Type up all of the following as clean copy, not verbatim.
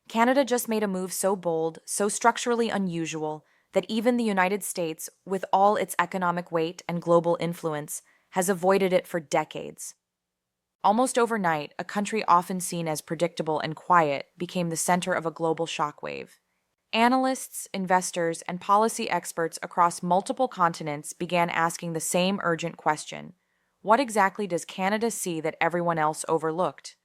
Canada just made a move so bold, so structurally unusual, that even the United States, with all its economic weight and global influence, has avoided it for decades. Almost overnight, a country often seen as predictable and quiet became the center of a global shockwave. Analysts, investors, and policy experts across multiple continents began asking the same urgent question: what exactly does Canada see that everyone else overlooked?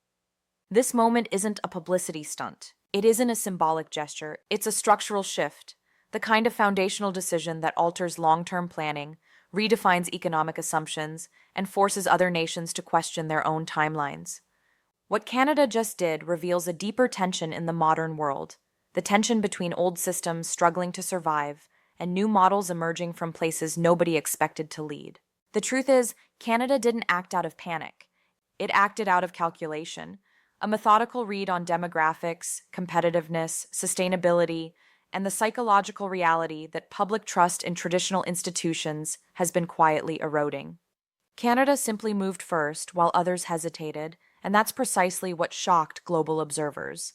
This moment isn't a publicity stunt. It isn't a symbolic gesture. It's a structural shift, the kind of foundational decision that alters long-term planning, redefines economic assumptions, and forces other nations to question their own timelines. What Canada just did reveals a deeper tension in the modern world, the tension between old systems struggling to survive and new models emerging from places nobody expected to lead. The truth is, Canada didn't act out of panic. It acted out of calculation, a methodical read on demographics, competitiveness, sustainability, and the psychological reality that public trust in traditional institutions has been quietly eroding. Canada simply moved first while others hesitated, and that's precisely what shocked global observers.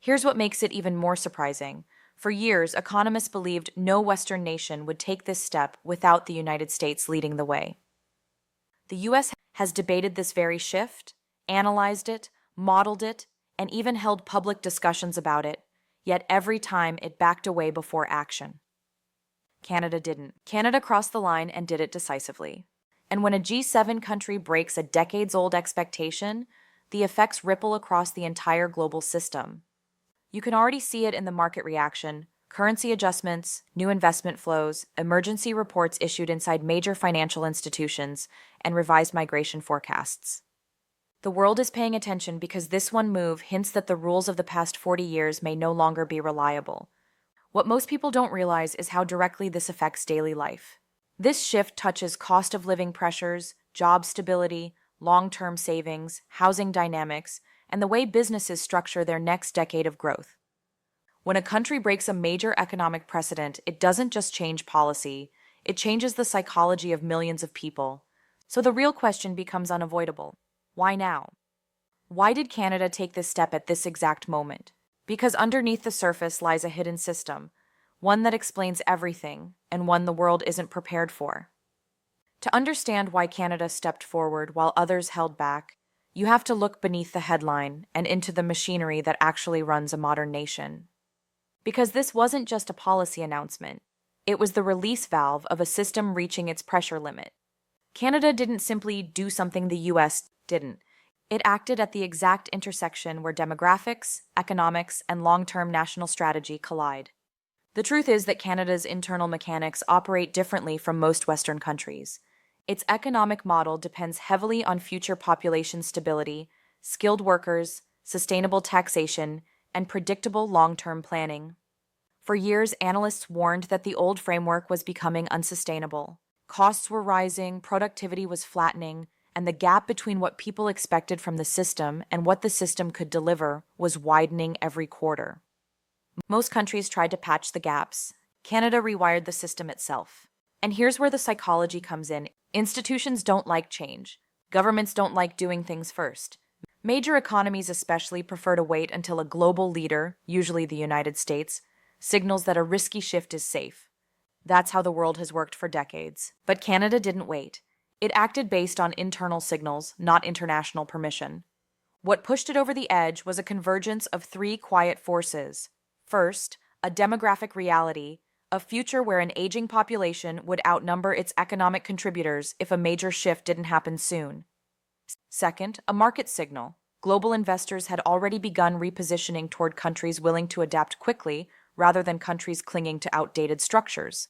Here's what makes it even more surprising. For years, economists believed no Western nation would take this step without the United States leading the way. The US has debated this very shift, analyzed it, modeled it, and even held public discussions about it, yet every time it backed away before action. Canada didn't. Canada crossed the line and did it decisively. And when a G7 country breaks a decades-old expectation, the effects ripple across the entire global system. You can already see it in the market reaction: currency adjustments, new investment flows, emergency reports issued inside major financial institutions, and revised migration forecasts. The world is paying attention because this one move hints that the rules of the past 40 years may no longer be reliable. What most people don't realize is how directly this affects daily life. This shift touches cost of living pressures, job stability, long-term savings, housing dynamics, and the way businesses structure their next decade of growth. When a country breaks a major economic precedent, it doesn't just change policy, it changes the psychology of millions of people. So the real question becomes unavoidable. Why now? Why did Canada take this step at this exact moment? Because underneath the surface lies a hidden system, one that explains everything, and one the world isn't prepared for. To understand why Canada stepped forward while others held back, you have to look beneath the headline and into the machinery that actually runs a modern nation. Because this wasn't just a policy announcement, it was the release valve of a system reaching its pressure limit. Canada didn't simply do something the US didn't. It acted at the exact intersection where demographics, economics, and long-term national strategy collide. The truth is that Canada's internal mechanics operate differently from most Western countries. Its economic model depends heavily on future population stability, skilled workers, sustainable taxation, and predictable long-term planning. For years, analysts warned that the old framework was becoming unsustainable. Costs were rising, productivity was flattening, and the gap between what people expected from the system and what the system could deliver was widening every quarter. Most countries tried to patch the gaps. Canada rewired the system itself. And here's where the psychology comes in. Institutions don't like change. Governments don't like doing things first. Major economies especially prefer to wait until a global leader, usually the United States, signals that a risky shift is safe. That's how the world has worked for decades. But Canada didn't wait. It acted based on internal signals, not international permission. What pushed it over the edge was a convergence of three quiet forces. First, a demographic reality, a future where an aging population would outnumber its economic contributors if a major shift didn't happen soon. Second, a market signal. Global investors had already begun repositioning toward countries willing to adapt quickly rather than countries clinging to outdated structures.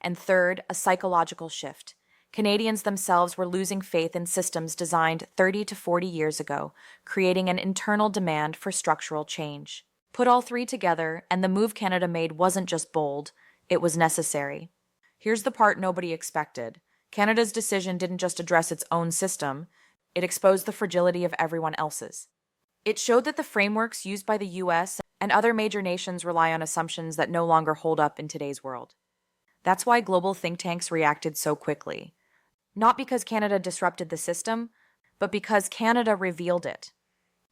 And third, a psychological shift. Canadians themselves were losing faith in systems designed 30 to 40 years ago, creating an internal demand for structural change. Put all three together, and the move Canada made wasn't just bold, it was necessary. Here's the part nobody expected. Canada's decision didn't just address its own system, it exposed the fragility of everyone else's. It showed that the frameworks used by the US and other major nations rely on assumptions that no longer hold up in today's world. That's why global think tanks reacted so quickly. Not because Canada disrupted the system, but because Canada revealed it.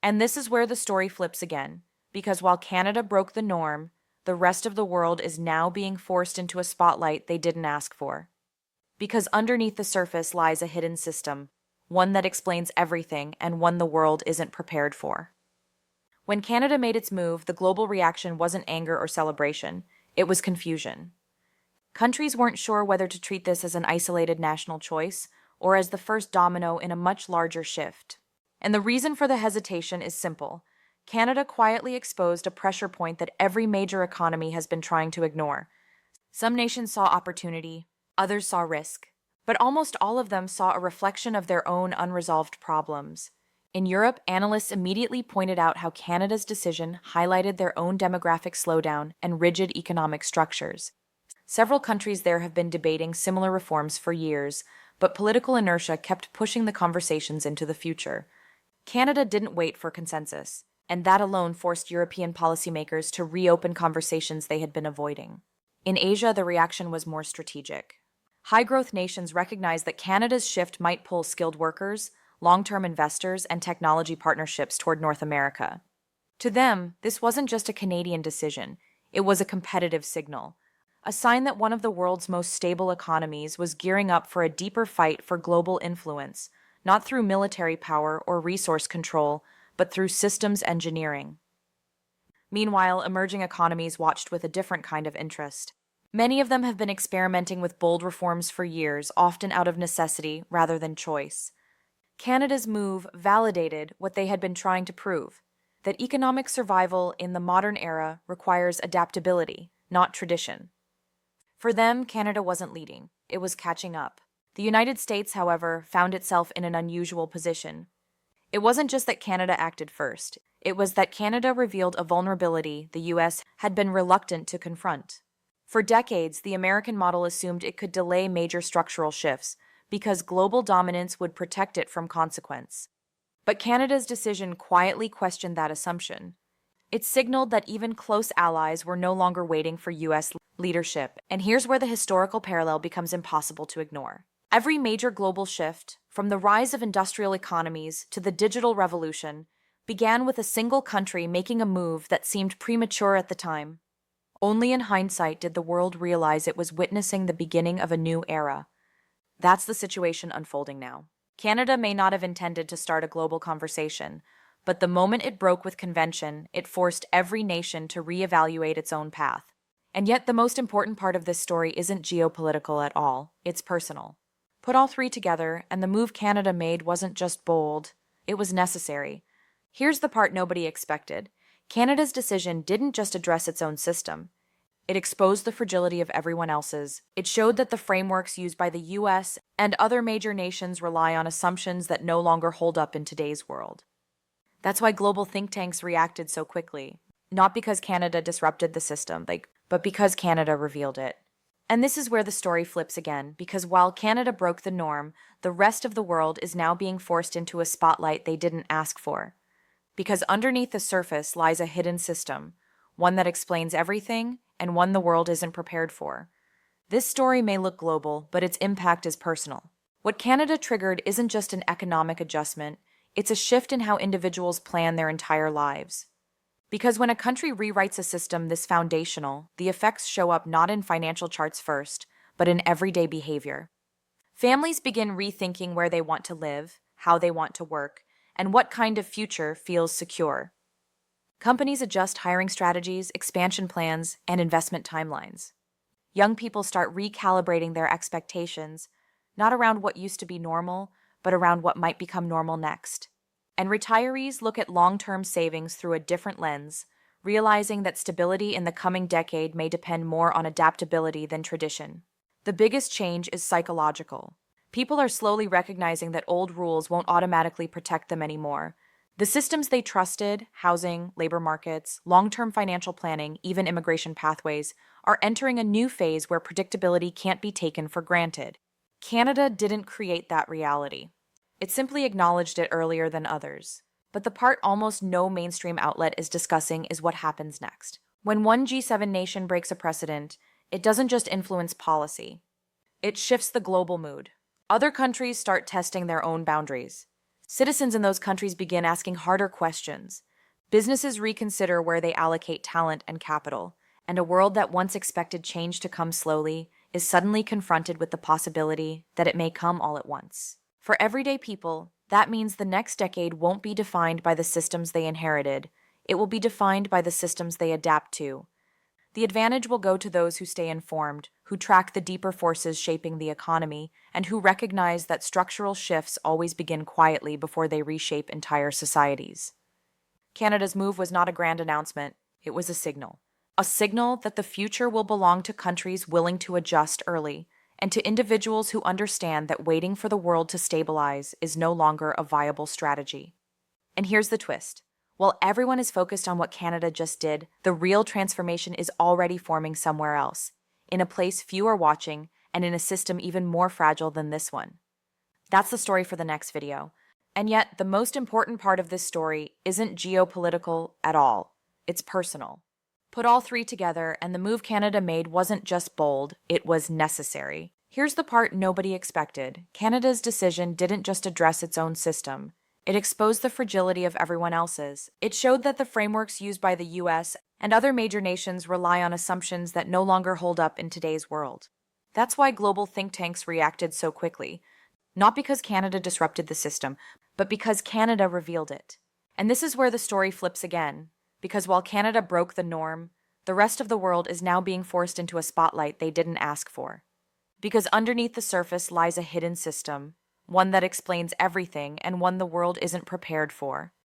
And this is where the story flips again. Because while Canada broke the norm, the rest of the world is now being forced into a spotlight they didn't ask for. Because underneath the surface lies a hidden system, one that explains everything and one the world isn't prepared for. When Canada made its move, the global reaction wasn't anger or celebration, it was confusion. Countries weren't sure whether to treat this as an isolated national choice or as the first domino in a much larger shift. And the reason for the hesitation is simple. Canada quietly exposed a pressure point that every major economy has been trying to ignore. Some nations saw opportunity, others saw risk, but almost all of them saw a reflection of their own unresolved problems. In Europe, analysts immediately pointed out how Canada's decision highlighted their own demographic slowdown and rigid economic structures. Several countries there have been debating similar reforms for years, but political inertia kept pushing the conversations into the future. Canada didn't wait for consensus, and that alone forced European policymakers to reopen conversations they had been avoiding. In Asia, the reaction was more strategic. High-growth nations recognized that Canada's shift might pull skilled workers, long-term investors, and technology partnerships toward North America. To them, this wasn't just a Canadian decision, it was a competitive signal, a sign that one of the world's most stable economies was gearing up for a deeper fight for global influence, not through military power or resource control, but through systems engineering. Meanwhile, emerging economies watched with a different kind of interest. Many of them have been experimenting with bold reforms for years, often out of necessity rather than choice. Canada's move validated what they had been trying to prove, that economic survival in the modern era requires adaptability, not tradition. For them, Canada wasn't leading, it was catching up. The United States, however, found itself in an unusual position. It wasn't just that Canada acted first, it was that Canada revealed a vulnerability the US had been reluctant to confront. For decades, the American model assumed it could delay major structural shifts because global dominance would protect it from consequence. But Canada's decision quietly questioned that assumption. It signaled that even close allies were no longer waiting for US leadership, and here's where the historical parallel becomes impossible to ignore. Every major global shift, from the rise of industrial economies to the digital revolution, began with a single country making a move that seemed premature at the time. Only in hindsight did the world realize it was witnessing the beginning of a new era. That's the situation unfolding now. Canada may not have intended to start a global conversation, but the moment it broke with convention, it forced every nation to reevaluate its own path. And yet the most important part of this story isn't geopolitical at all, it's personal. Put all three together, and the move Canada made wasn't just bold, it was necessary. Here's the part nobody expected. Canada's decision didn't just address its own system. It exposed the fragility of everyone else's. It showed that the frameworks used by the US and other major nations rely on assumptions that no longer hold up in today's world. That's why global think tanks reacted so quickly. Not because Canada disrupted the system, but because Canada revealed it. And this is where the story flips again, because while Canada broke the norm, the rest of the world is now being forced into a spotlight they didn't ask for. Because underneath the surface lies a hidden system, one that explains everything and one the world isn't prepared for. This story may look global, but its impact is personal. What Canada triggered isn't just an economic adjustment, it's a shift in how individuals plan their entire lives. Because when a country rewrites a system this foundational, the effects show up not in financial charts first, but in everyday behavior. Families begin rethinking where they want to live, how they want to work, and what kind of future feels secure. Companies adjust hiring strategies, expansion plans, and investment timelines. Young people start recalibrating their expectations, not around what used to be normal, but around what might become normal next. And retirees look at long-term savings through a different lens, realizing that stability in the coming decade may depend more on adaptability than tradition. The biggest change is psychological. People are slowly recognizing that old rules won't automatically protect them anymore. The systems they trusted, housing, labor markets, long-term financial planning, even immigration pathways, are entering a new phase where predictability can't be taken for granted. Canada didn't create that reality. It simply acknowledged it earlier than others. But the part almost no mainstream outlet is discussing is what happens next. When one G7 nation breaks a precedent, it doesn't just influence policy. It shifts the global mood. Other countries start testing their own boundaries. Citizens in those countries begin asking harder questions. Businesses reconsider where they allocate talent and capital, and a world that once expected change to come slowly is suddenly confronted with the possibility that it may come all at once. For everyday people, that means the next decade won't be defined by the systems they inherited, it will be defined by the systems they adapt to. The advantage will go to those who stay informed, who track the deeper forces shaping the economy, and who recognize that structural shifts always begin quietly before they reshape entire societies. Canada's move was not a grand announcement, it was a signal. A signal that the future will belong to countries willing to adjust early, and to individuals who understand that waiting for the world to stabilize is no longer a viable strategy. And here's the twist. While everyone is focused on what Canada just did, the real transformation is already forming somewhere else, in a place few are watching, and in a system even more fragile than this one. That's the story for the next video. And yet, the most important part of this story isn't geopolitical at all. It's personal. Put all three together, and the move Canada made wasn't just bold, it was necessary. Here's the part nobody expected. Canada's decision didn't just address its own system. It exposed the fragility of everyone else's. It showed that the frameworks used by the US and other major nations rely on assumptions that no longer hold up in today's world. That's why global think tanks reacted so quickly. Not because Canada disrupted the system, but because Canada revealed it. And this is where the story flips again, because while Canada broke the norm, the rest of the world is now being forced into a spotlight they didn't ask for. Because underneath the surface lies a hidden system, one that explains everything and one the world isn't prepared for.